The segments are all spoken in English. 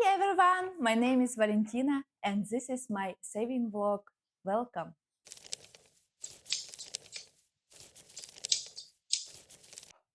Hi everyone, my name is Valentina and this is my saving vlog. Welcome!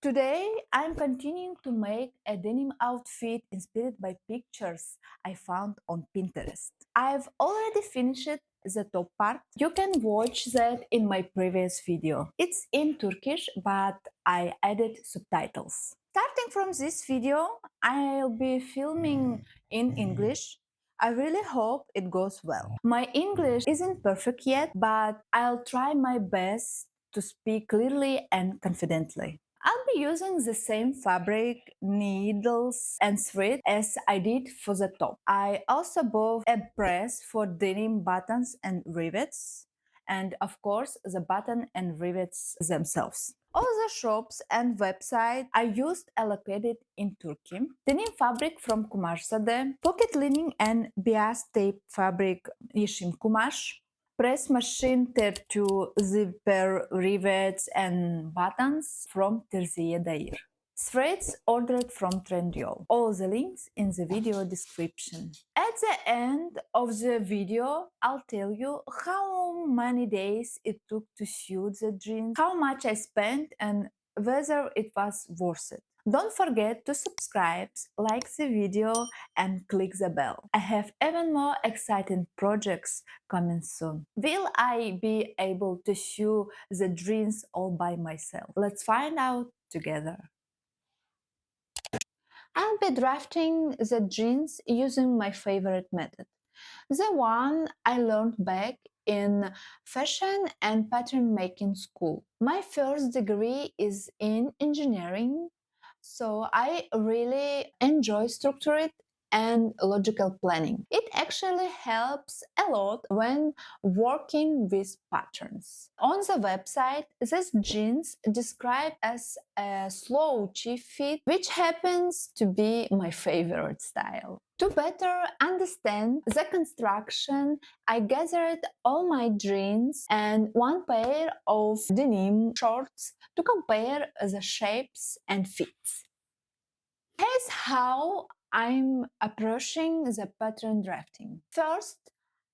Today I'm continuing to make a denim outfit inspired by pictures I found on Pinterest. I've already finished the top part. You can watch that in my previous video. It's in Turkish, but I added subtitles. Starting from this video, I'll be filming in English. I really hope it goes well. My English isn't perfect yet, but I'll try my best to speak clearly and confidently. I'll be using the same fabric, needles and thread as I did for the top. I also bought a press for denim buttons and rivets, and of course the button and rivets themselves. All the shops and websites I used are located in Turkey. Denim fabric from Kumaşzade, pocket lining and bias tape fabric Yeşim Kumaş, press machine 32 zipper rivets and buttons from Terziye Dair. Threads ordered from Trendyol. All the links in the video description. At the end of the video, I'll tell you how many days it took to sew the jeans, how much I spent and whether it was worth it. Don't forget to subscribe, like the video and click the bell. I have even more exciting projects coming soon. Will I be able to sew the jeans all by myself? Let's find out together. I'll be drafting the jeans using my favorite method, the one I learned back in fashion and pattern making school. My first degree is in engineering, so I really enjoy structured and logical planning. It actually helps a lot when working with patterns. On the website, these jeans described as a slouchy fit, which happens to be my favorite style. To better understand the construction, I gathered all my jeans and one pair of denim shorts to compare the shapes and fits. Here's how I'm approaching the pattern drafting. First,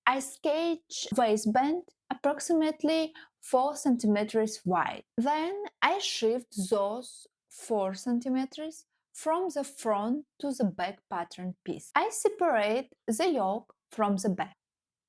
I sketch waistband approximately 4 centimeters wide. Then I shift those 4 centimeters from the front to the back pattern piece. I separate the yoke from the back.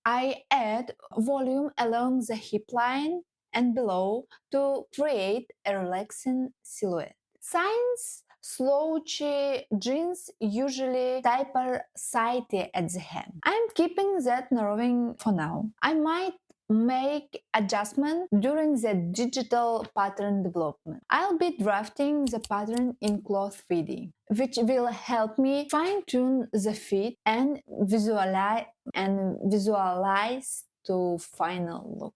I add volume along the hip line and below to create a relaxing silhouette. Since slouchy jeans usually taper slightly at the hem, I'm keeping that narrowing for now. I might make adjustment during the digital pattern development. I'll be drafting the pattern in cloth 3D, which will help me fine-tune the fit and visualize to final look.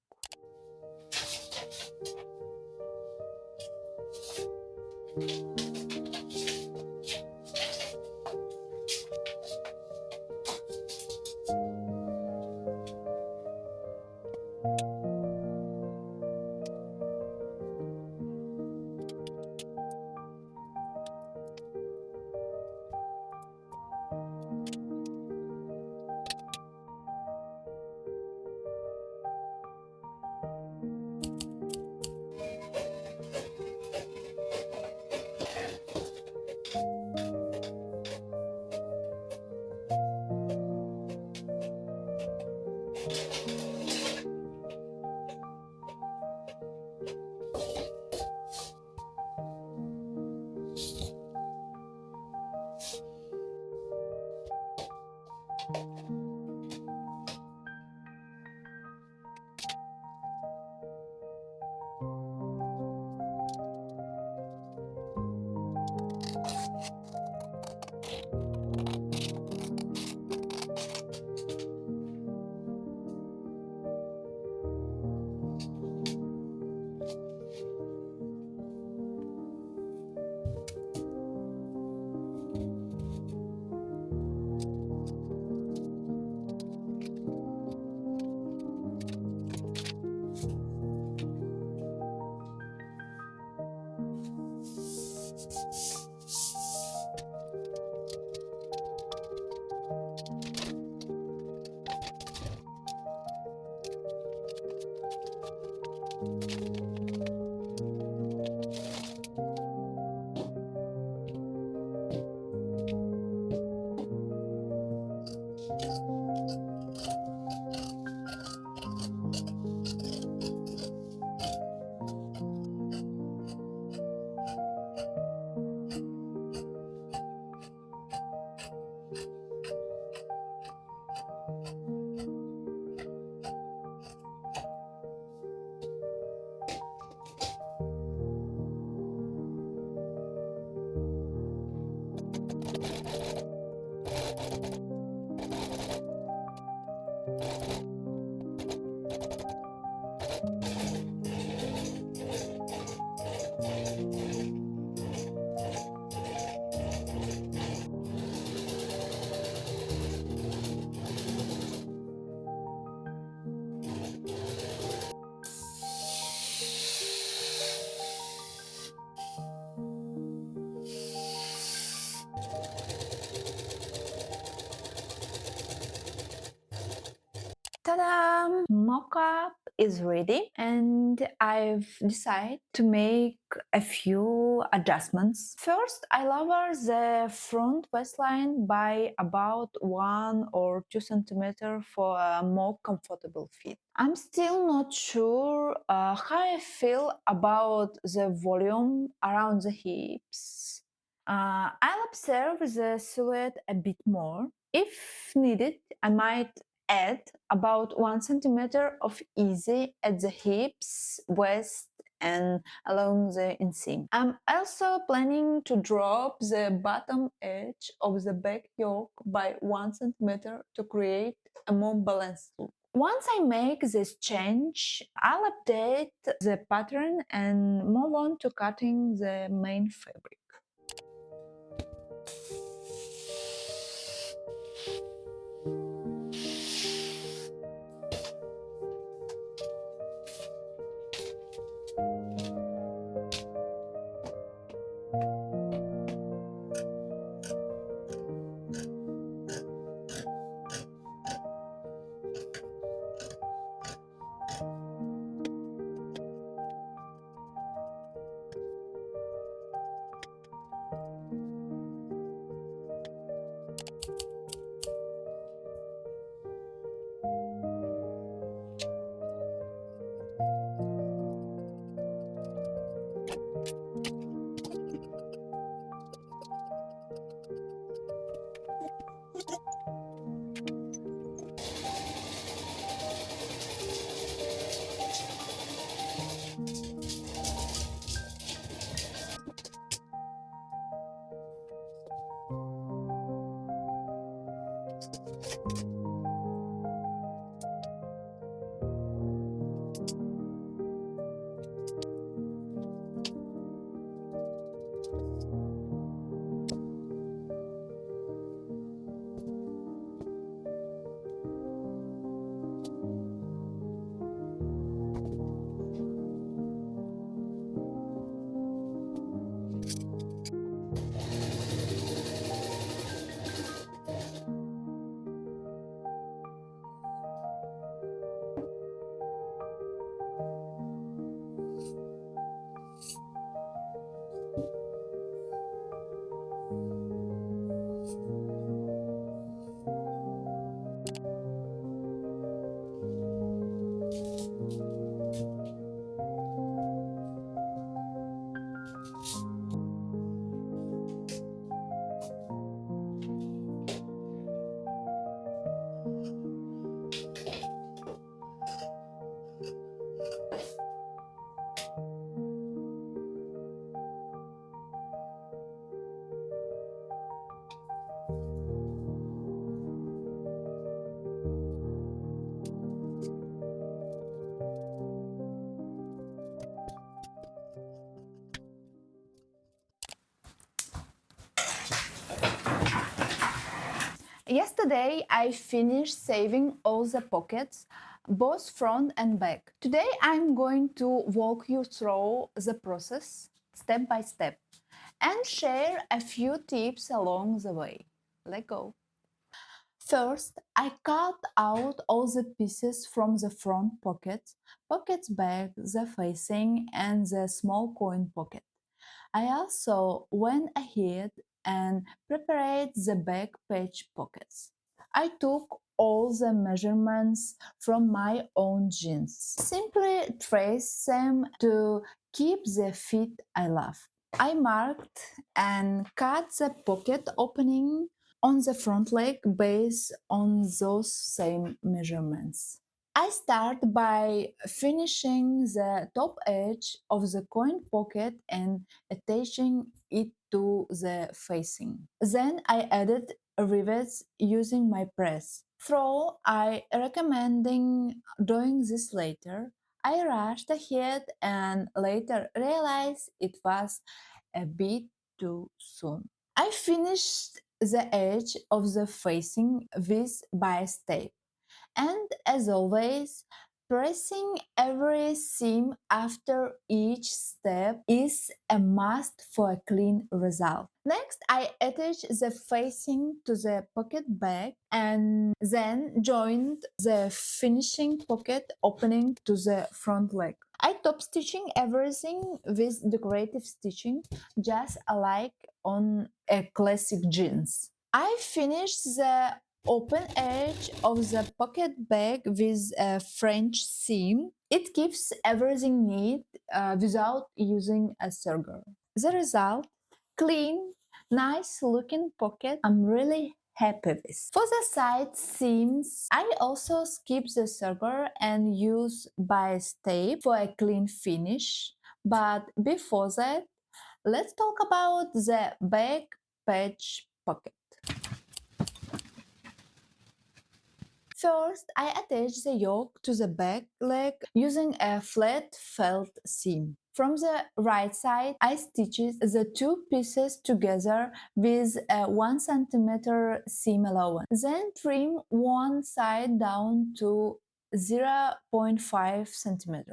Mockup is ready and I've decided to make a few adjustments. First, I lower the front waistline by about 1 or 2 centimeters for a more comfortable fit. I'm still not sure how I feel about the volume around the hips. I'll observe the silhouette a bit more. If needed, I might add about 1 centimeter of easy at the hips, waist, and along the inseam. I'm also planning to drop the bottom edge of the back yoke by 1 centimeter to create a more balanced look. Once I make this change, I'll update the pattern and move on to cutting the main fabric. Yesterday, I finished saving all the pockets, both front and back. Today, I'm going to walk you through the process step by step and share a few tips along the way. Let's go. First, I cut out all the pieces from the front pockets back, the facing, and the small coin pocket. I also went ahead and prepared the back page pockets. I took all the measurements from my own jeans. Simply trace them to keep the fit I love. I marked and cut the pocket opening on the front leg based on those same measurements. I start by finishing the top edge of the coin pocket and attaching it to the facing. Then I added rivets using my press. Though I recommending doing this later, I rushed ahead and later realized it was a bit too soon. I finished the edge of the facing with bias tape. And as always, Pressing every seam after each step is a must for a clean result. Next, I attach the facing to the pocket bag and then joined the finishing pocket opening to the front leg. I top stitching everything with decorative stitching, just like on a classic jeans. I finished the open edge of the pocket bag with a French seam. It keeps everything neat without using a serger. The result, clean, nice looking pocket. I'm really happy with. For the side seams, I also skip the serger and use bias tape for a clean finish. But before that, let's talk about the back patch pocket. First, I attach the yoke to the back leg using a flat felt seam. From the right side, I stitch the two pieces together with a 1 cm seam allowance. Then trim one side down to 0.5 cm.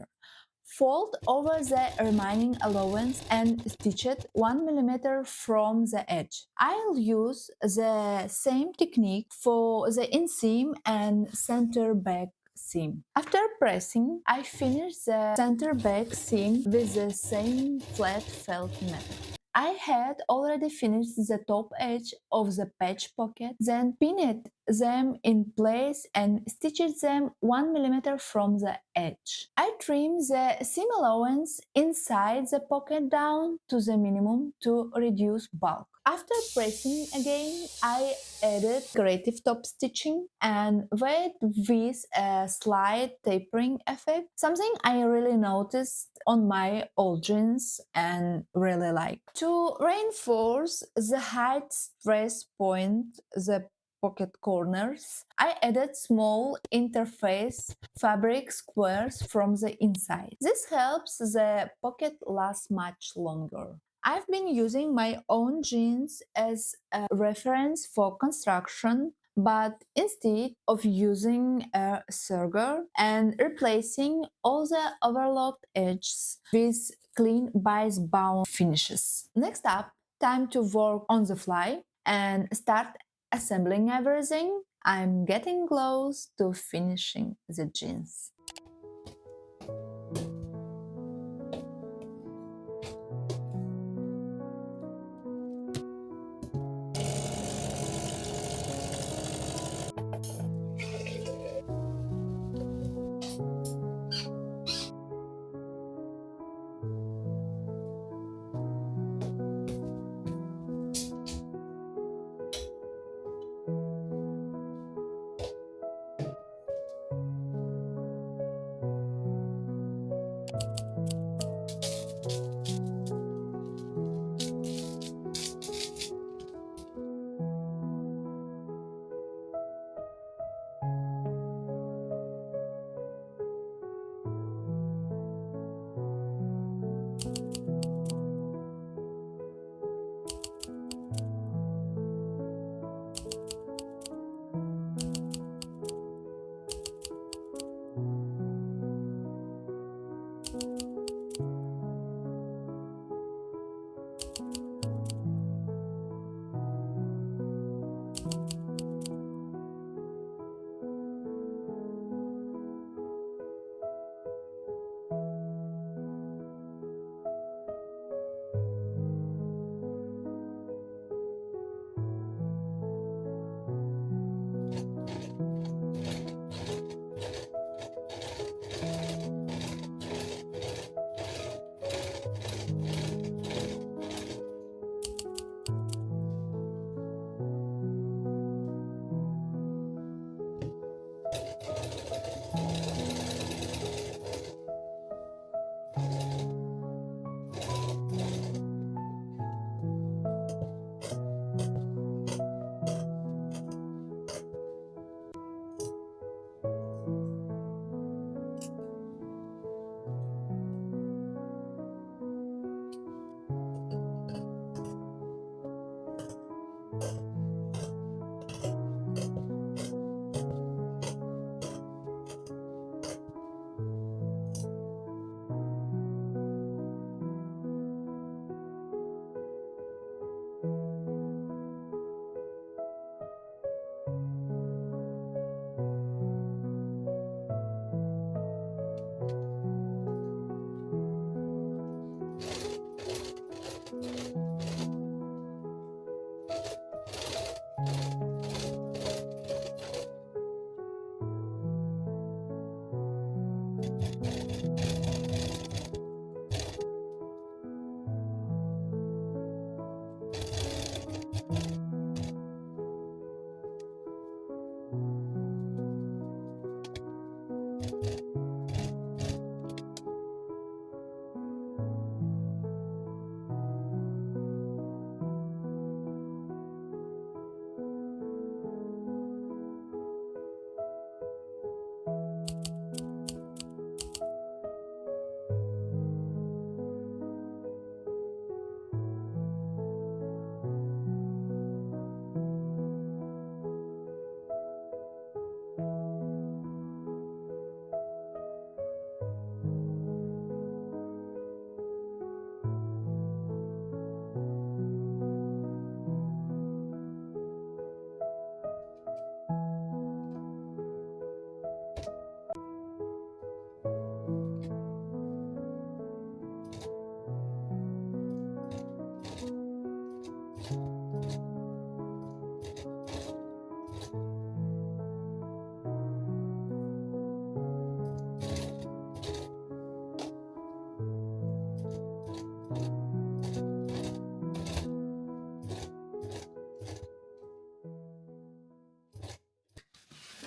Fold over the remaining allowance and stitch it 1 mm from the edge. I'll use the same technique for the inseam and center back seam. After pressing, I finish the center back seam with the same flat felt method. I had already finished the top edge of the patch pocket, then pinned them in place and stitched them 1 mm from the edge. I trimmed the seam allowance inside the pocket down to the minimum to reduce bulk. After pressing again, I added decorative top stitching and wet with a slight tapering effect, something I really noticed on my old jeans and really like. To reinforce the height stress point, the pocket corners, I added small interface fabric squares from the inside. This helps the pocket last much longer. I've been using my own jeans as a reference for construction, but instead of using a serger and replacing all the overlocked edges with clean bias bound finishes. Next up, time to work on the fly and start assembling everything. I'm getting close to finishing the jeans.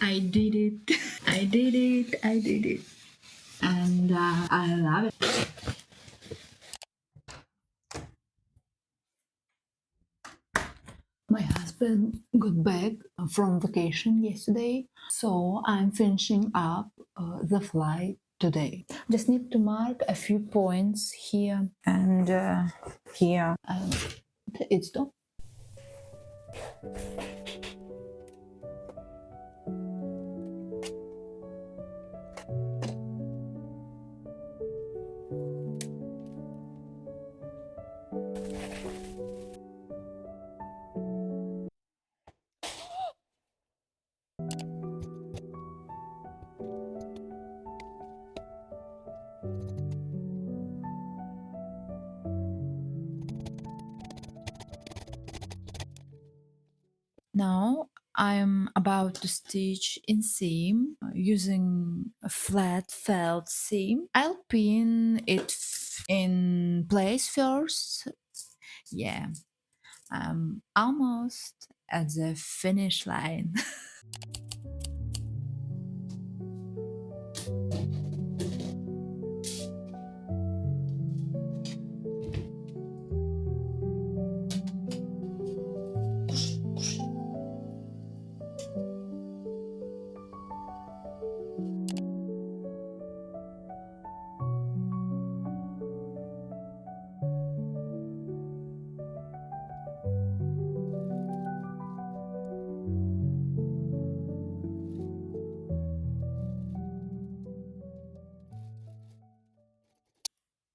I did it. I did it. I did it. And I love it. My husband got back from vacation yesterday, so I'm finishing up the flight today. Just need to mark a few points here and here, and it's done. Now I'm about to stitch inseam using a flat felt seam. I'll pin it in place first. Yeah, I'm almost at the finish line.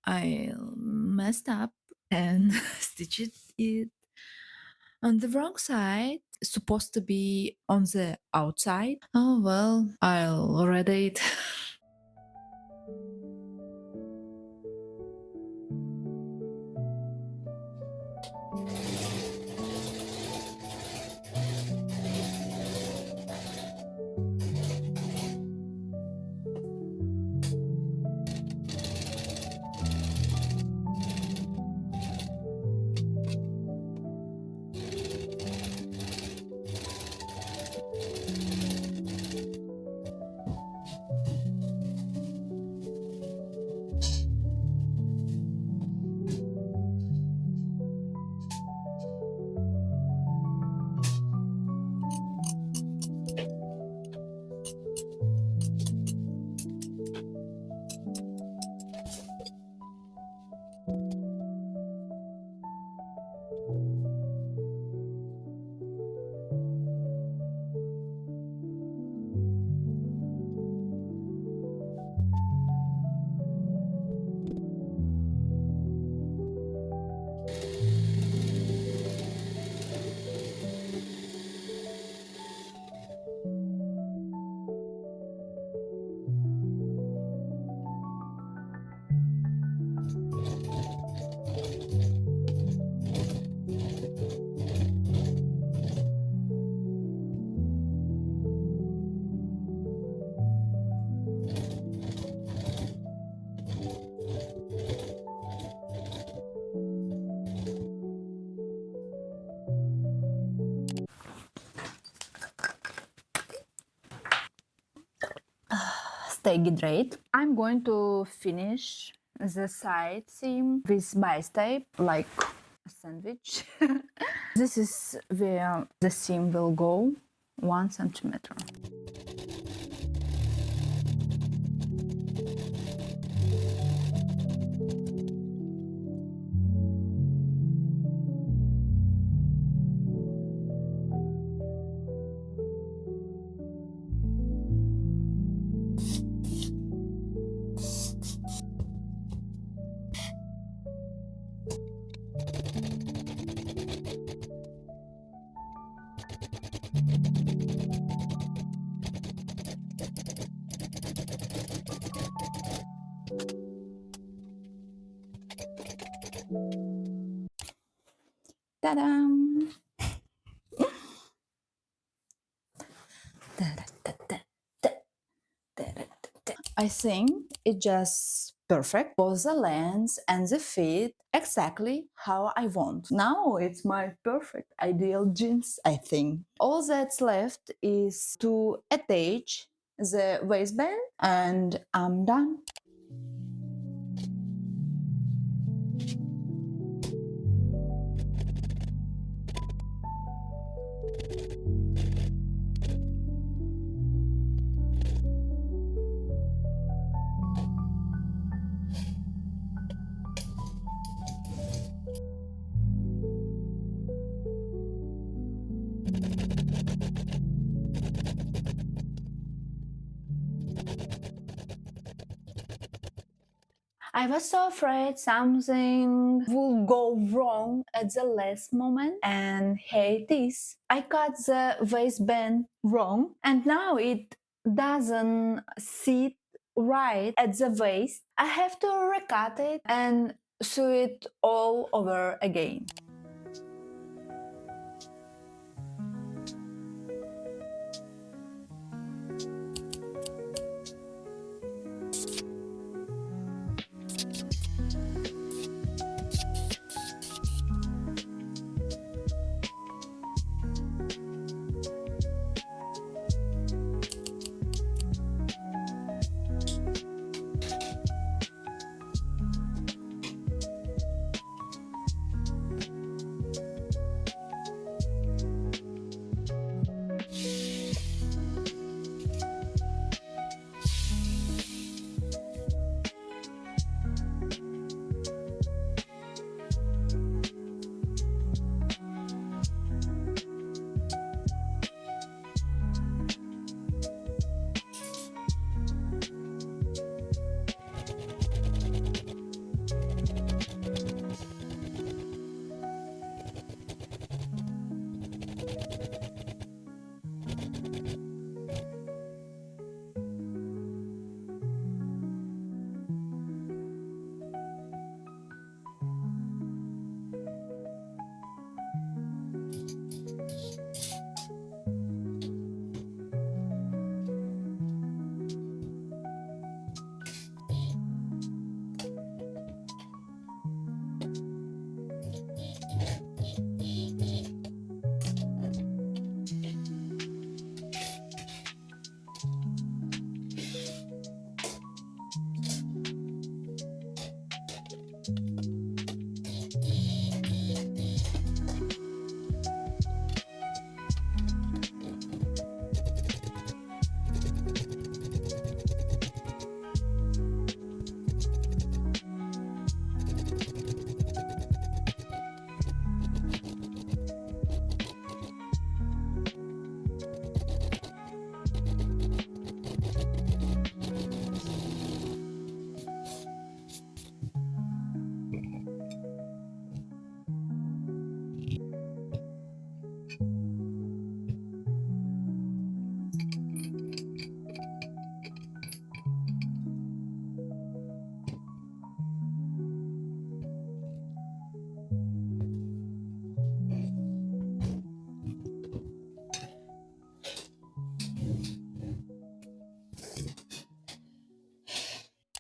I messed up and stitched it on the wrong side. Supposed to be on the outside. Oh well, I'll read it. Stay hydrated. I'm going to finish the side seam with bias tape, like a sandwich. This is where the seam will go, 1 centimeter. Ta-da! I think it's just perfect. Both the length and the fit exactly how I want. Now it's my perfect ideal jeans, I think. All that's left is to attach the waistband and I'm done. I was so afraid something would go wrong at the last moment, and here it is. I cut the waistband wrong, and now it doesn't sit right at the waist. I have to recut it and sew it all over again.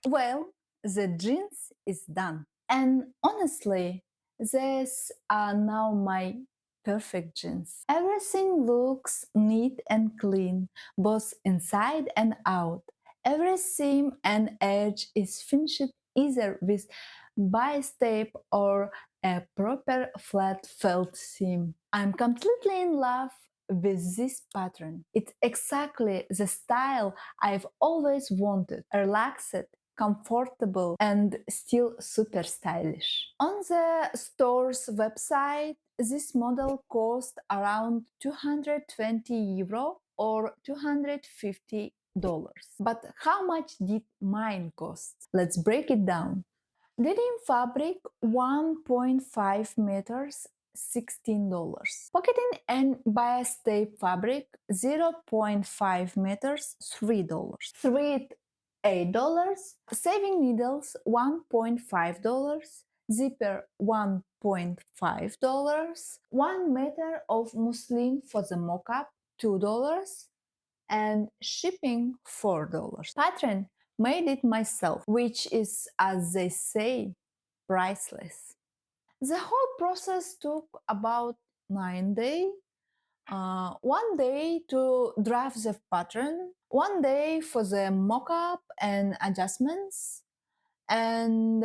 Well, the jeans is done. And honestly, these are now my perfect jeans. Everything looks neat and clean, both inside and out. Every seam and edge is finished either with bias tape or a proper flat felt seam. I'm completely in love with this pattern. It's exactly the style I've always wanted. Relaxed, comfortable, and still super stylish. On the store's website, this model cost around 220 euro or 250. But how much did mine cost? Let's break it down. Denim fabric 1.5 meters, $16. Pocketing and bias tape fabric 0.5 meters, $3. Thread $8. Saving needles $1.5. Zipper $1.5. 1 meter of muslin for the mockup $2. And shipping $4. Pattern made it myself, which is, as they say, priceless. The whole process took about 9 days. 1 day to draft the pattern, 1 day for the mock-up and adjustments, and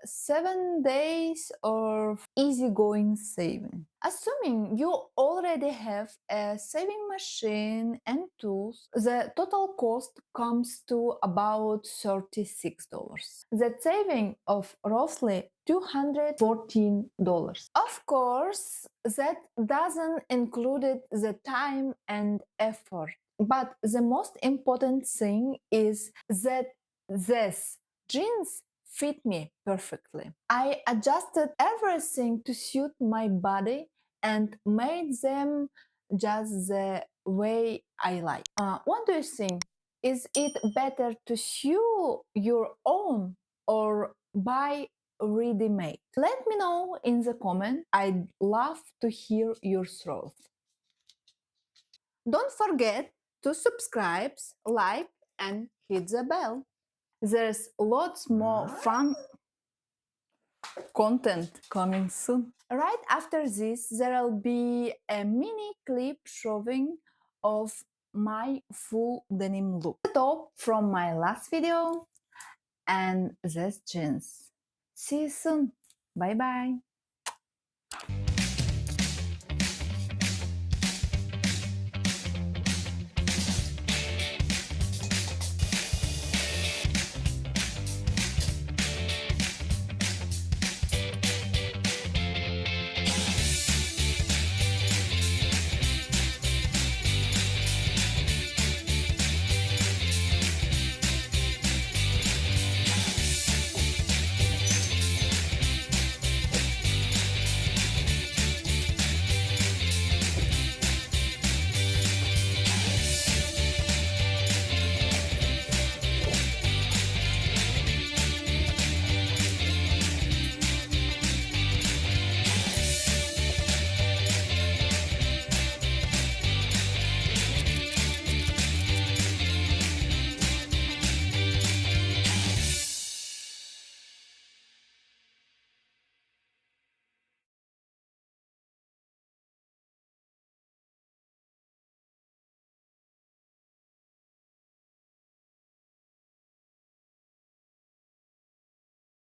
7 days of easygoing saving. Assuming you already have a saving machine and tools, the total cost comes to about $36. The saving of roughly $214. Of course, that doesn't include the time and effort. But the most important thing is that this jeans fit me perfectly. I adjusted everything to suit my body and made them just the way I like. What do you think? Is it better to sew your own or buy ready-made? Let me know in the comment. I'd love to hear your thoughts. Don't forget to subscribe, like, and hit the bell. There's lots more fun content coming soon. Right after this, there will be a mini clip showing of my full denim look. The top from my last video and these jeans. See you soon. Bye bye.